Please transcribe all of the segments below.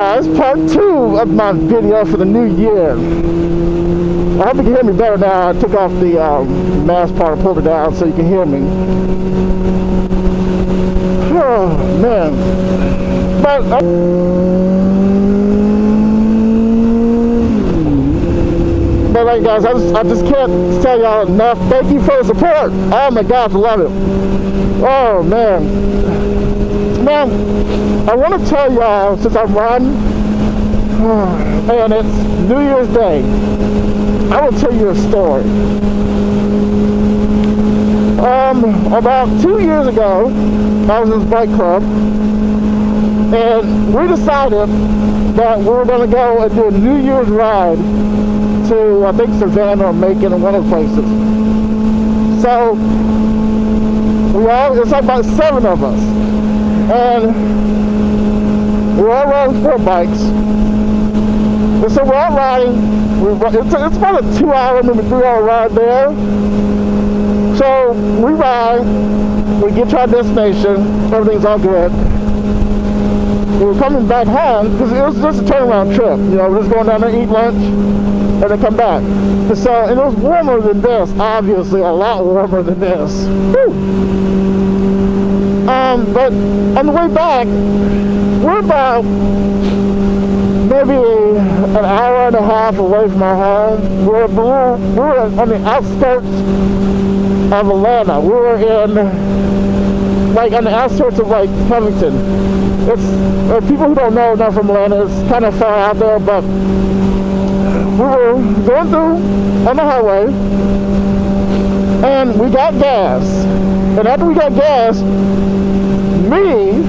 It's part 2 of my video for the new year. I hope you can hear me better now. I took off the mask part and pulled it down so you can hear me. Oh, man. But like guys, I just can't tell y'all enough. Thank you for the support. Oh my gosh, I love it. Oh man. Man, I want to tell y'all, since I'm riding, and it's New Year's Day, I will tell you a story. About 2 years ago, I was in this bike club, and we decided that we were going to go and do a New Year's ride to, I think, Savannah or Macon or one of the places. So, it's like about 7 of us. And we're all riding sport bikes. And so we're all riding. It's about a 2-hour, maybe 3-hour ride there. So we ride, we get to our destination, everything's all good. We were coming back home because it was just a turnaround trip. You know, we're just going down there, eat lunch, and then come back. And it was warmer than this, obviously, a lot warmer than this. Whew. But on the way back, we're about maybe an hour and a half away from our home. We're on the outskirts of Atlanta. We were in, like, on the outskirts of, like, Covington. It's, people who don't know, not from Atlanta, it's kind of far out there, but we were going through on the highway, and we got gas. And after we got gas, me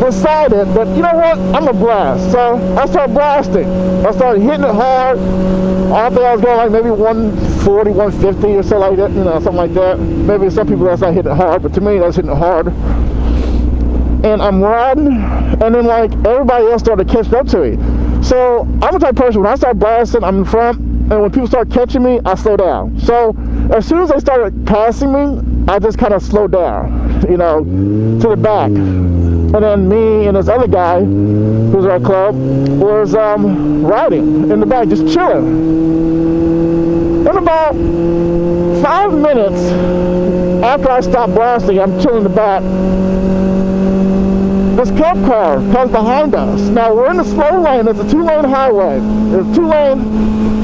decided that, you know what, I'm gonna blast. So I started blasting. I started hitting it hard. I think I was going like maybe 140, 150 or so like that, you know, something like that. Maybe some people that's not hitting it hard, but to me that's hitting it hard. And I'm riding, and then like everybody else started catching up to me. So I'm the type of person, when I start blasting, I'm in front, and when people start catching me, I slow down. So as soon as they started passing me, I just kind of slowed down, you know, to the back. And then me and this other guy, who's at our club, was riding in the back, just chilling. In about 5 minutes after I stopped blasting, I'm chilling in the back. This cop car comes behind us. Now we're in the slow lane. It's a 2-lane highway. There's 2 lanes,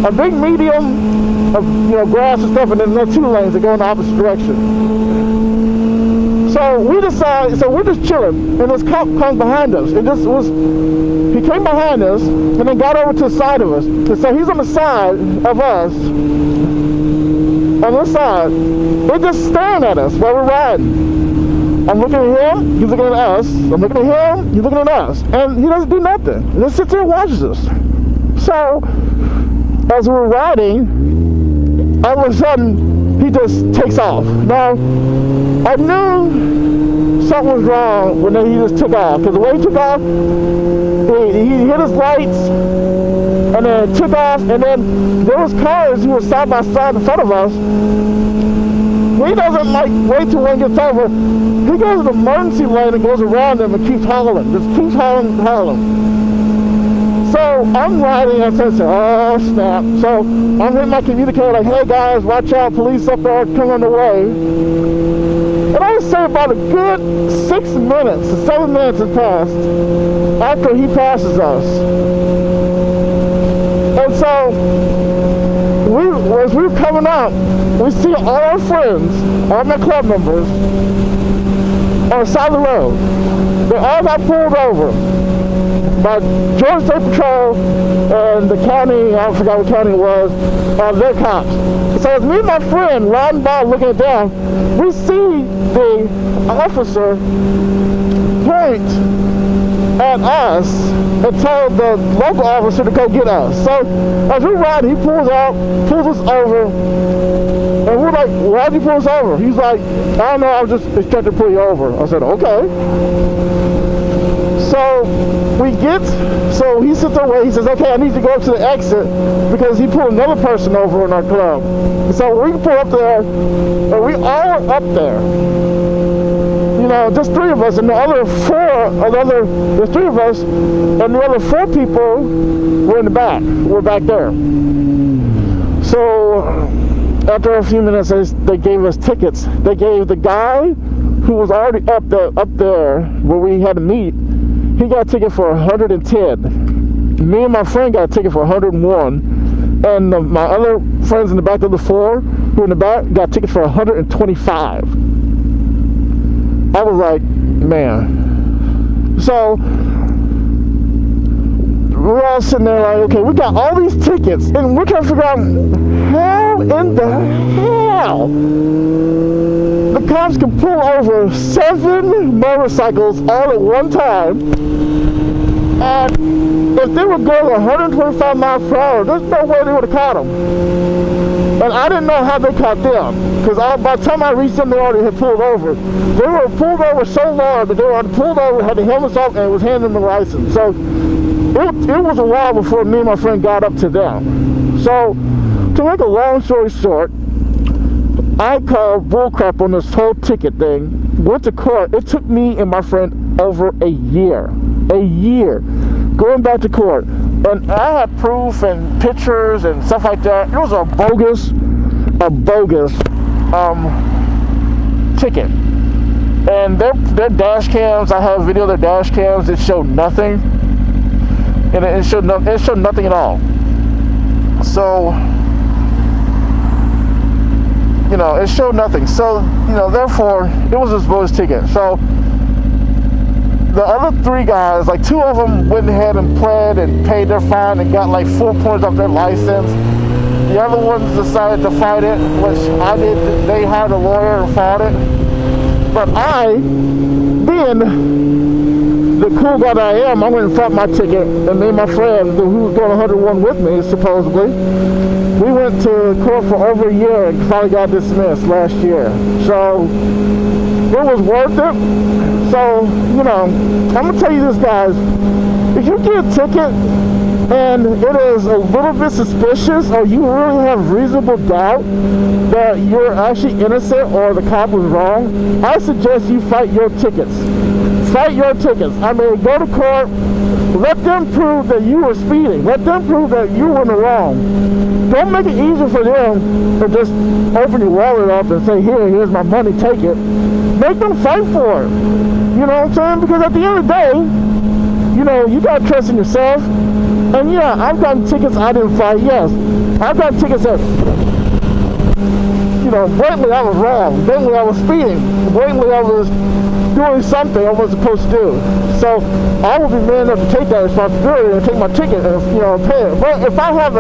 a big medium of, you know, grass and stuff, and then there's 2 lanes that go in the opposite direction. So we decided, so we're just chilling, and this cop comes behind us. He came behind us, and then got over to the side of us. And so he's on the side of us, on this side. They're just staring at us while we're riding. I'm looking at him, he's looking at us. I'm looking at him, he's looking at us. And he doesn't do nothing. He just sits there and watches us. So, as we're riding, all of a sudden, he just takes off. Now, I knew something was wrong when he just took off. Because the way he took off, he hit his lights, and then took off, and then there was cars who were side by side in front of us. He doesn't like wait till one gets over. He goes to the emergency lane and goes around them and keeps hollering. Just keeps hollering. So I'm riding and I say, oh snap. So I'm hitting my communicator like, hey guys, watch out, police up there coming on the way. And I would say about a good 6 minutes to 7 minutes has passed after he passes us. And so as we were coming up, we see all our friends, all my club members, on the side of the road. They all got pulled over by Georgia State Patrol and the county, I forgot what county it was, their cops. So as me and my friend riding by looking down, we see the officer point at us and tell the local officer to go get us. So as we ride, he pulls out, pulls us over, and we're like, why'd you pull us over? He's like, I don't know, I was just instructed to pull you over. I said, okay. So he sits there, he says, okay, I need to go up to the exit because he pulled another person over in our club. So we pull up there, and we all are up there. You you know, just 3 of us, and the other 4, the 3 of us, and the other 4 people were in the back. We're back there. So after a few minutes, they gave us tickets. They gave the guy who was already up there where we had to meet. He got a ticket for 110. Me and my friend got a ticket for 101, and my other friends in the back of the 4 who were in the back got tickets for 125. I was like, man. So we're all sitting there like, okay, we got all these tickets, and we're trying to figure out how in the hell the cops can pull over 7 motorcycles all at one time. And if they were going 125 miles per hour, there's no way they would have caught them. And I didn't know how they caught them, because by the time I reached them, they already had pulled over. They were pulled over so long that they were pulled over, had the helmets off, and was handing them the license. So it was a while before me and my friend got up to them. So to make a long story short, I called bullcrap on this whole ticket thing, went to court. It took me and my friend over a year going back to court, and I had proof and pictures and stuff like that. It was a bogus ticket. And their dash cams, I have video of their dash cams, it showed nothing, and it showed nothing at all. So, you know, it showed nothing. So, you know, therefore, it was this bogus ticket. So the other 3 guys, like 2 of them went ahead and pled and paid their fine and got like 4 points off their license. The other ones decided to fight it, which I did. They hired a lawyer and fought it. But I, being the cool guy that I am, I went and fought my ticket, and me and my friend, who was going 101 with me, supposedly, we went to court for over a year and finally got dismissed last year. So it was worth it. So, you know, I'm going to tell you this, guys. If you get a ticket and it is a little bit suspicious, or you really have reasonable doubt that you're actually innocent or the cop was wrong, I suggest you fight your tickets. Fight your tickets. I mean, go to court. Let them prove that you were speeding. Let them prove that you were in the wrong. Don't make it easier for them to just open your wallet up and say, here's my money, take it. Make them fight for it. You know what I'm saying? Because at the end of the day, you know, you got to trust in yourself. And yeah, I've gotten tickets I didn't fight, yes. I've gotten tickets that, you know, blatantly I was wrong. Blatantly I was speeding. Blatantly I was doing something I wasn't supposed to do. So I will be man enough to take that responsibility and take my ticket and, you know, pay it. But if I have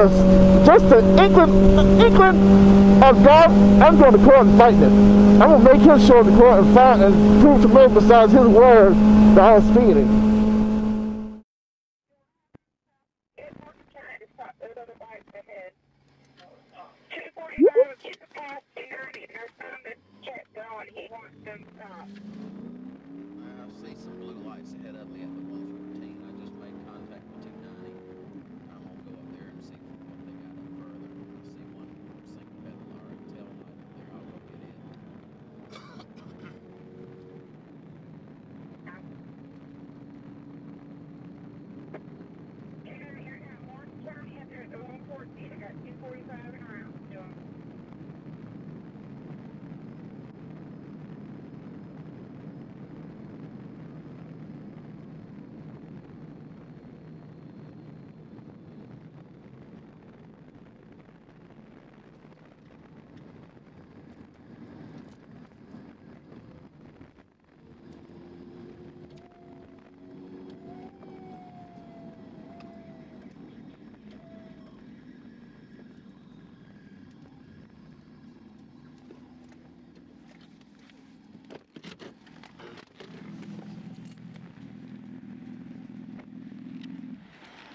just an inkling of doubt, I'm going to court and fighting it. I'm going to make him show up to court and fight and prove to me, besides his word, that I was speeding.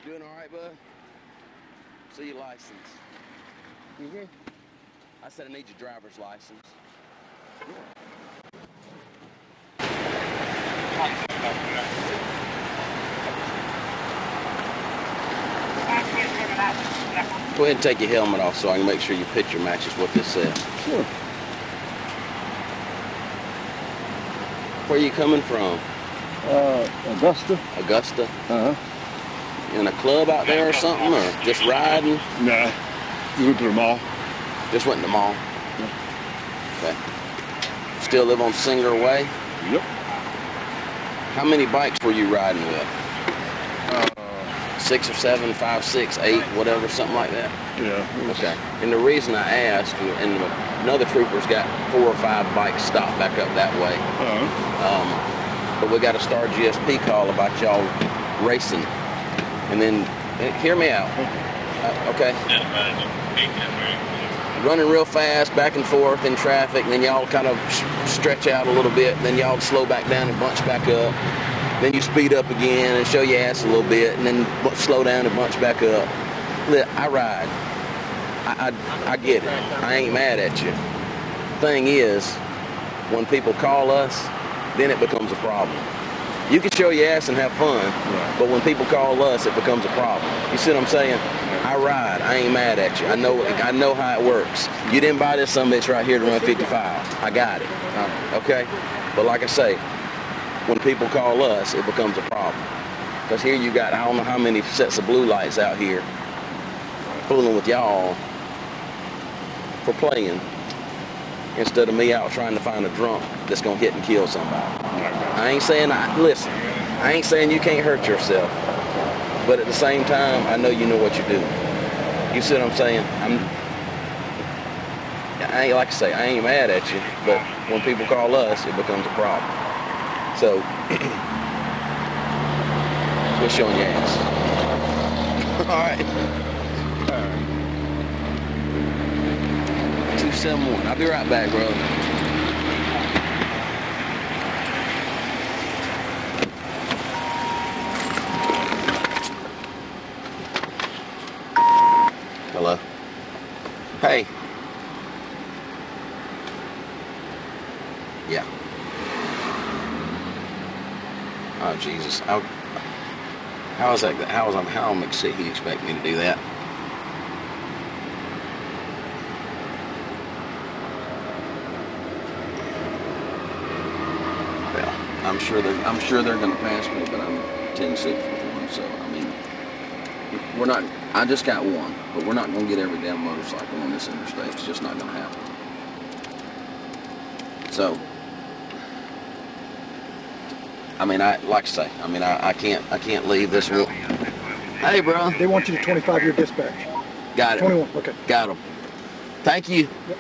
Doing all right, bud? See your license. Mm-hmm. I said I need your driver's license. Go ahead and take your helmet off so I can make sure your picture matches what this says. Sure. Where you coming from? Augusta. Augusta? Uh-huh. In a club out there or something, or just riding? Nah, we went to the mall. Just went to the mall? Yeah. Okay. Still live on Singer Way? Yep. How many bikes were you riding with? 6 or 7, 5, 6, 8, whatever, something like that? Yeah. Okay. And the reason I asked, and another trooper's got 4 or 5 bikes stopped back up that way. But we got a Star GSP call about y'all racing. And then, hear me out. Okay. Running real fast, back and forth in traffic, and then y'all kind of stretch out a little bit, and then y'all slow back down and bunch back up. Then you speed up again and show your ass a little bit, and then slow down and bunch back up. Look, I ride. I get it. I ain't mad at you. Thing is, when people call us, then it becomes a problem. You can show your ass and have fun, but when people call us, it becomes a problem. You see what I'm saying? I ride. I ain't mad at you. I know how it works. You didn't buy this sumbitch right here to run 55. I got it. Okay? But like I say, when people call us, it becomes a problem. Because here you got, I don't know how many sets of blue lights out here fooling with y'all for playing, instead of me out trying to find a drunk that's going to hit and kill somebody. I ain't saying, listen, I ain't saying you can't hurt yourself. But at the same time, I know you know what you're doing. You see what I'm saying? I ain't, like I say, I ain't mad at you, but when people call us, it becomes a problem. So, quit showing your ass. All right. 271. I'll be right back, brother. Hello. Hey. Yeah. Oh Jesus! How is that? How much he expect me to do that? Well, I'm sure they're going to pass me, but I'm 10-6 with one. So I mean, we're not. I just got one, but we're not going to get every damn motorcycle on this interstate. It's just not going to happen. So. I mean, like I say, I mean, I can't leave this room. Hey, bro. They want you to 25-year dispatch. Got it. 21, okay. Got him. Thank you. Yep.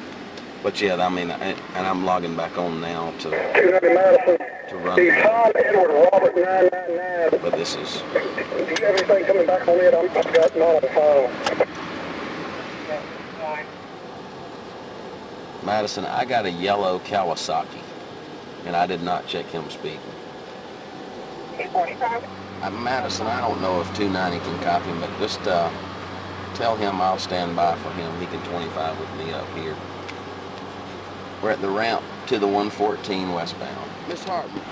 But yeah, I mean, and I'm logging back on now to run. Tom Edward Robert 999. But this is. Do you have anything coming back on it? I've got not on the phone. Madison, I got a yellow Kawasaki, and I did not check him speeding. Madison, I don't know if 290 can copy him, but just tell him I'll stand by for him. He can 25 with me up here. We're at the ramp to the 114 westbound. Miss Hartman,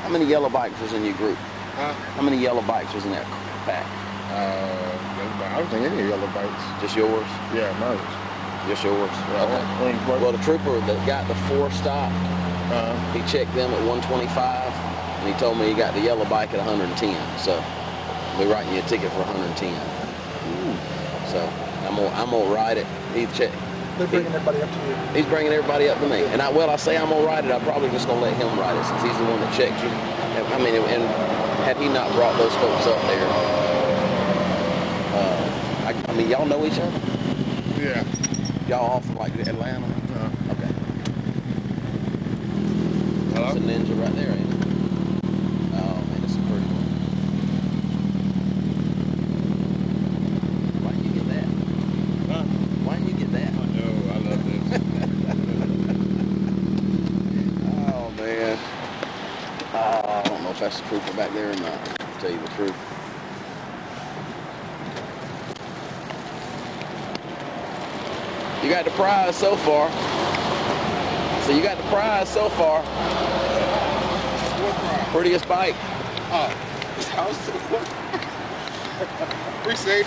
how many yellow bikes was in your group? Huh? How many yellow bikes was in that pack? I don't think any yellow bikes. Just yours? Yeah, mine. Just yours? Yeah, Okay. Well, the trooper that got the 4 stop, he checked them at 125, and he told me he got the yellow bike at 110. So we're writing you a ticket for 110. So I'm gonna ride it. They're bringing everybody up to you. He's bringing everybody up to me. And I say I'm gonna ride it, I'm probably just gonna let him ride it since he's the one that checked you. I mean, and had he not brought those folks up there, I mean, y'all know each other? Yeah. Y'all all from like Atlanta? Okay. Hello? That's a Ninja right there, ain't it? Oh man, it's a pretty one. Why didn't you get that? Huh? Why didn't you get that? I know, I love this. Oh man. I don't know if that's the trooper back there or not, to tell you the truth. You got the prize so far. So you got the prize so far. What prize? Prettiest bike. Oh, I was appreciate it.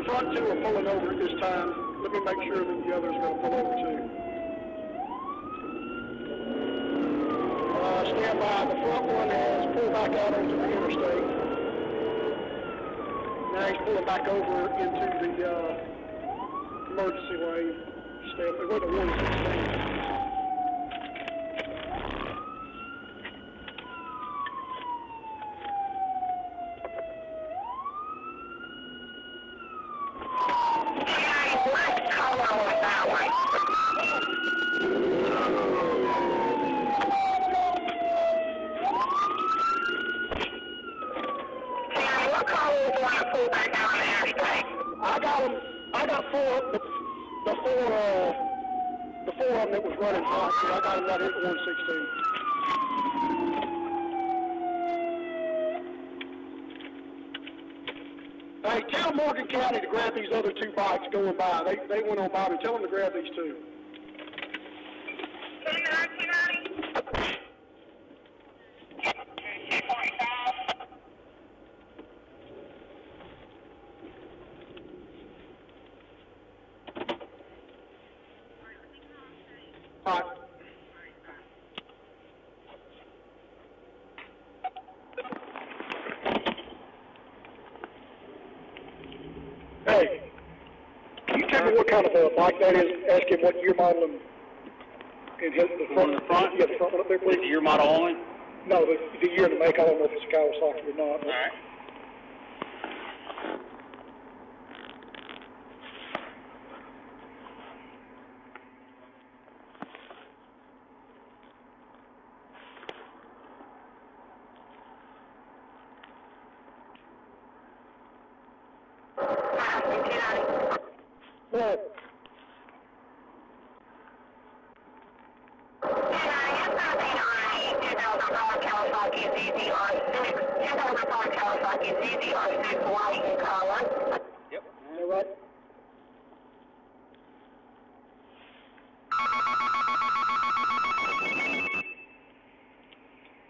front two are pulling over at this time. Let me make sure that the others are going to pull over too. Stand by. The front one has pulled back out onto the interstate. Now he's pulling back over into the emergency lane. Stand with the 116. The four of them that was running hot, so I got them right here at 116. Hey, tell Morgan County to grab these other two bikes going by. They went on by me. Tell them to grab these two. Hey, can you tell me what kind of a bike that is? Ask him what year model and hit the front. The front? Yeah, the front one up there, please. Is the year model only? No, the year and the make. I don't know if it's a Kawasaki or not. All right. Well, Yep. all right.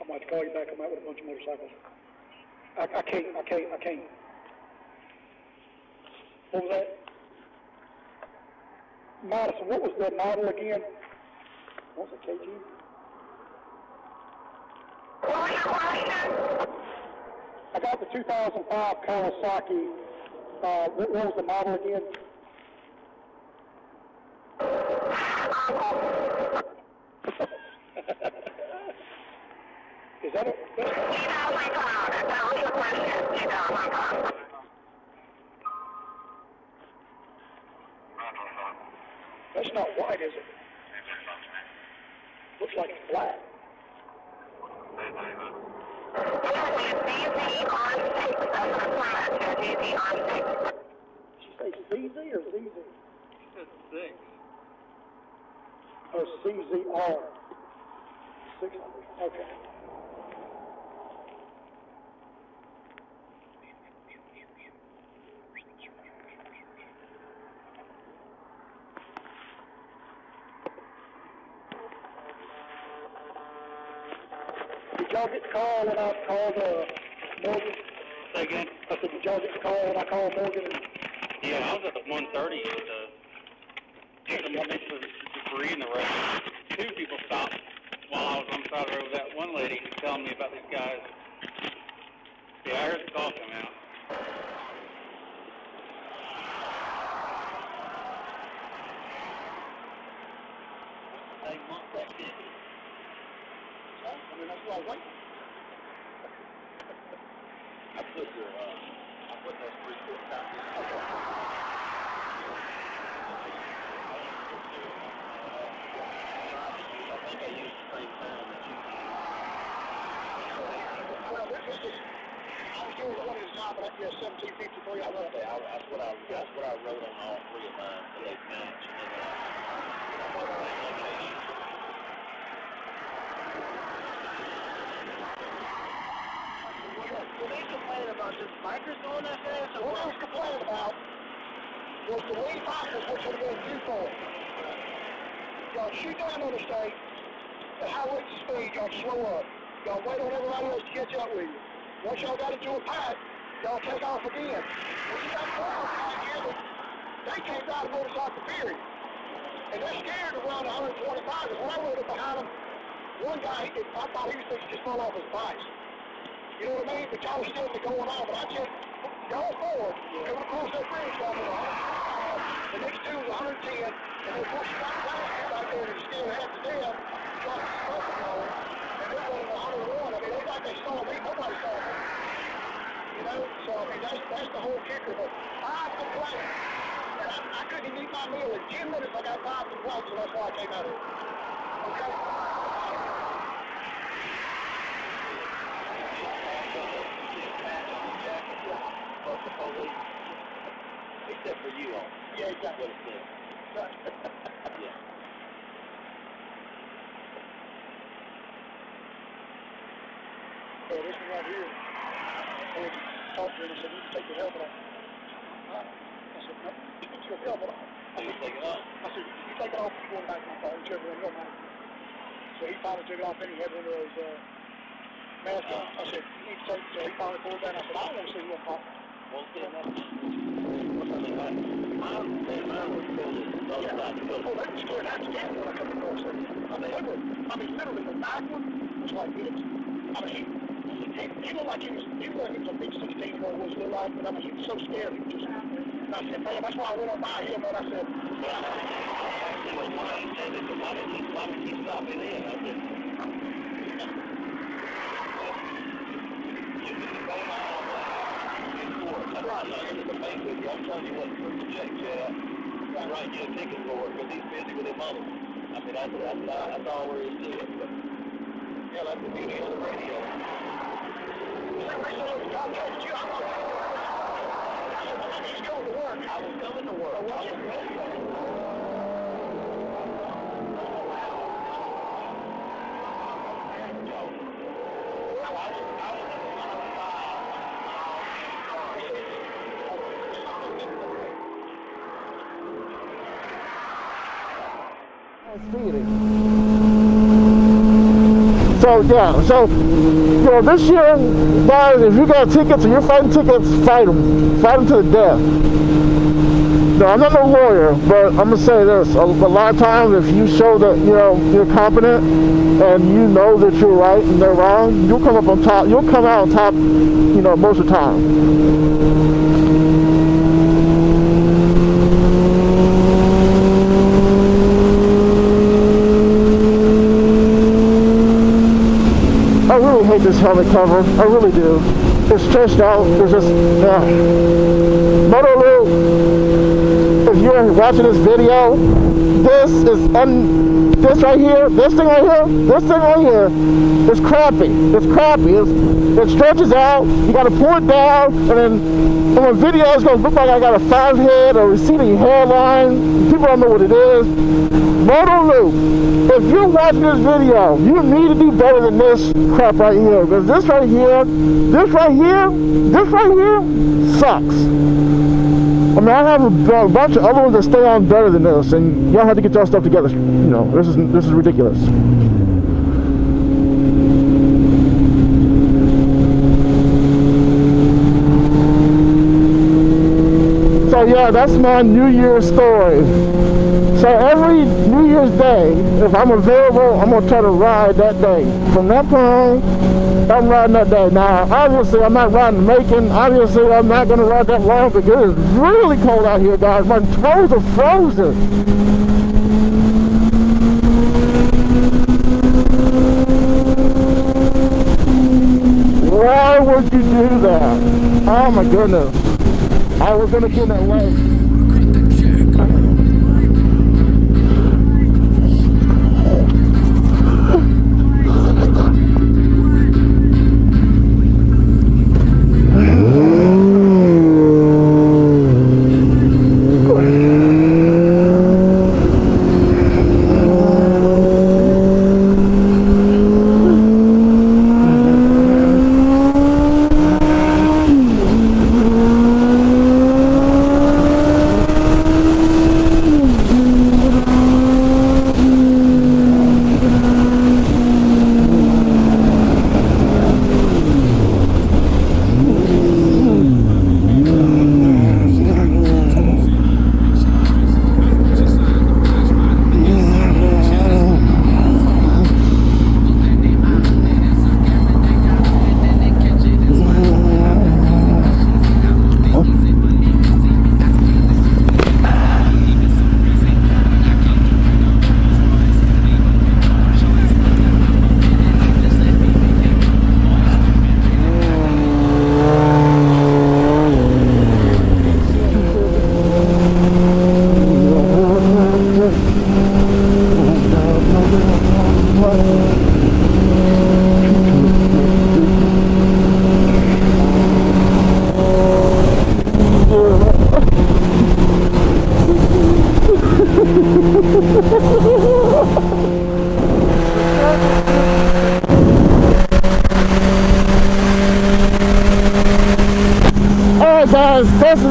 I might have to call you back. I'm out with a bunch of motorcycles. I can't. What was that? Madison, what was the model again? What was it, KG? I got the 2005 Kawasaki. What was the model again? Is that it? That's not white, is it? Looks like it's black. Did she say CZ or ZZ? She said 6. Oh, CZR. 600. Okay. Did y'all get the call when I called Morgan? Say again? I said, did y'all get the call when I called Morgan? Yeah, I was at the 130 and the debris and the rest. 2 people stopped while I was on the side of the road with that one lady telling me about these guys. Yeah, I heard the call come out. They want that busy. I mean, that's what I was waiting. I put those 3/4 copies. I think I used the same time that you did. Well, this is, I was doing one at a time, but I guess 1753, I wrote that. That's what I wrote on all 3 of mine, so they match. Were they complaining about just bikers going that fast? What I was complaining about was the lead bikers, which would have been due for it. Y'all shoot down on the state at high rates of speed, y'all slow up. Y'all wait on everybody else to catch up with you. Once y'all got into a pack, y'all take off again. When you got cars out here, they can't ride a motorcycle, period. And they're scared to run 125. Because when I rode up behind them, one guy, I thought he was fixing to just fall off his bike. You know what I mean? But y'all was still going on. But I just, y'all forward, coming across that bridge, y'all were 100. The next two was 110. And then, of course, you got the last guy out there that still had to them, trying to stop them all. And they're going 101. I mean, they like they saw me. Nobody saw me. You know? So, I mean, that's the whole kicker. But 5 complaints. And I couldn't even eat my meal. In 10 minutes, I got 5 complaints, and that's why I came out here. Okay? Except for you all. Yeah, exactly. Yeah. Yeah, this one right here. I went to talk to him and said, you can take your helmet off. I said, no, you put your helmet on. So you take it off? I said, you take it off and you're going back to my car. Whichever one, you don't mind. So he finally took it off and he had one of those masks on. I said, you need to take it. So he finally pulled it down. I said, I don't want to see you on pop. Well, see, what's on the back? Mine was full of Yeah, oh, they were scared half scared when I come across there. I mean, literally, the back one was like this. I mean, he looked like he was a big 16-year-old was still like, but I mean, he was so scared. He was just, and I said, man, that's why I went on by him, and I said, why did he stop it in? I said, you can go on. I'm telling you what, to check, I'm right, get a ticket for it, because he's busy with his mother. I mean, that's all there is to it. But, yeah, that's the beauty of the radio. I was coming to work. So yeah, so you know, this year, guys, if you got tickets or you're fighting tickets, fight them to the death. No, I'm not no lawyer, but I'm gonna say this: a lot of times, if you show that you're competent and you know that you're right and they're wrong, you'll come up on top. You'll come out on top, most of the time. I really hate this helmet cover. I really do. It's stretched out. It's just, Moto Loop, if you're watching this video, this right here is crappy. It's crappy. It stretches out. You got to pull it down, and then when video it's going to look like I got a 5 head or receding hairline. People don't know what it is. Moto Loop, if you're watching this video, you need to do better than this crap right here. Because this right here sucks. I mean, I have a bunch of other ones that stay on better than this, and y'all have to get y'all stuff together. This is ridiculous. So yeah, that's my New Year's story. So every New Year's Day, if I'm available, I'm gonna try to ride that day. From that point on, I'm riding that day. Now, obviously, I'm not riding Macon. Obviously, I'm not gonna ride that long because it's really cold out here, guys. My toes are frozen. Why would you do that? Oh my goodness. I was gonna get that way.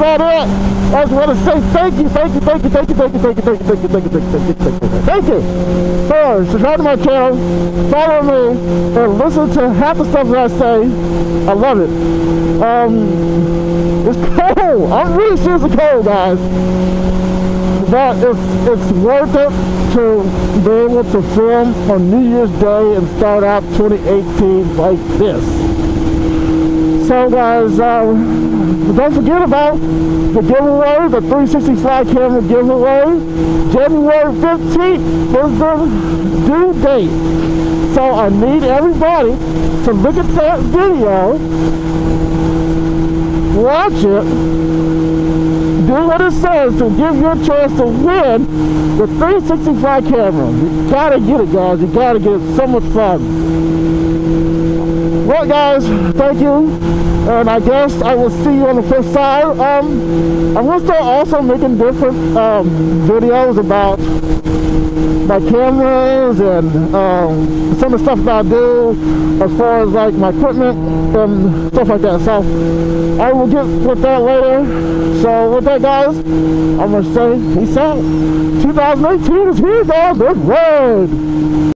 about it. I just want to say thank you for subscribe to my channel, follow me, and listen to half the stuff that I say. I love it. It's cold. I'm really seriously cold, guys. But it's worth it to be able to film on New Year's Day and start out 2018 like this. So guys, don't forget about the giveaway, the 360 fly camera giveaway. January 15th is the due date. So I need everybody to look at that video, watch it, do what it says to give you a chance to win the 360 fly camera. You gotta get it, guys. You gotta get it. So much fun. Well, guys, thank you. And I guess I will see you on the flip side. I'm going to start also making different videos about my cameras and some of the stuff that I do as far as like my equipment and stuff like that. So I will get with that later. So with that, guys, I'm going to say peace out. 2018 is here, guys. Good road.